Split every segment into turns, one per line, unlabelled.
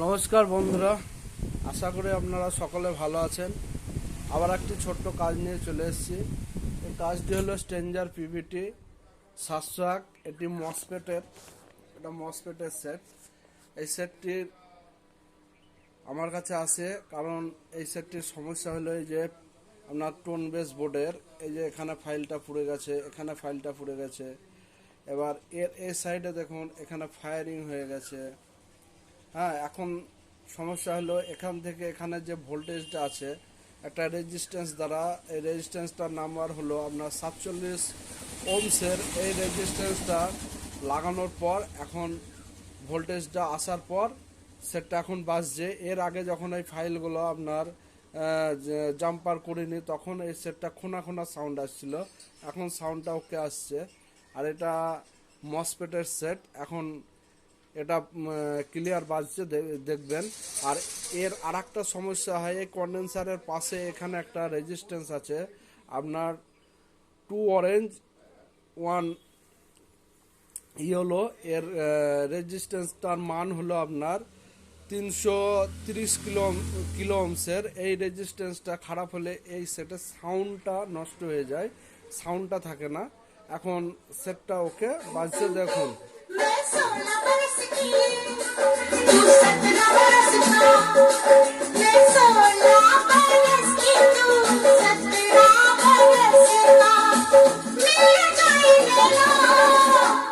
নমস্কার বন্ধুরা, আশা করি আপনারা সকলে ভালো আছেন। আবার একটি ছোট্ট কাজ নিয়ে চলে এসেছি। এই কাজটি হলো স্ট্রেঞ্জার পিভিটি 701। এটি মসফেটের সেট। এই সেটটির আমার কাছে আসে কারণ এই সেটটির সমস্যা হলো এই যে আপনার টোন বেস বোর্ডের এই যে এখানে ফাইলটা পুড়ে গেছে, এখানে ফাইলটা পুড়ে গেছে। এবার এই সাইডে দেখুন এখানে ফায়ারিং হয়ে গেছে। হ্যাঁ, এখন সমস্যা হলো এখান থেকে এখানে যে ভোল্টেজটা আছে একটা রেজিস্ট্যান্স দ্বারা, এই রেজিস্ট্যান্সটার নাম্বার হলো আপনার 47 ওমসের। এই রেজিস্ট্যান্সটা লাগানোর পর এখন ভোল্টেজটা আসার পর সেটটা এখন বাজছে। এর আগে যখন এই ফাইলগুলো আপনার জাম্পার করিনি তখন এই সেটটা খোনা খোনা সাউন্ড আসছিল, এখন সাউন্ডটা ওকে আসছে। আর এটা মসফেটের সেট, এখন এটা ক্লিয়ার বাজছে দেখবেন। আর এর আর একটা সমস্যা হয়, এই কন্ডেন্সারের পাশে এখানে একটা রেজিস্ট্যান্স আছে আপনার 2 অরেঞ্জ 1 ইয়েলো। এর রেজিস্ট্যান্সটার মান হলো আপনার 330 কিলো ওহমসের। এই রেজিস্ট্যান্সটা খারাপ হলে এই সেটের সাউন্ডটা নষ্ট হয়ে যায়, সাউন্ডটা থাকে না। এখন সেটটা ওকে বাজছে দেখুন।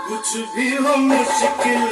कुछ भी हो मुश्किल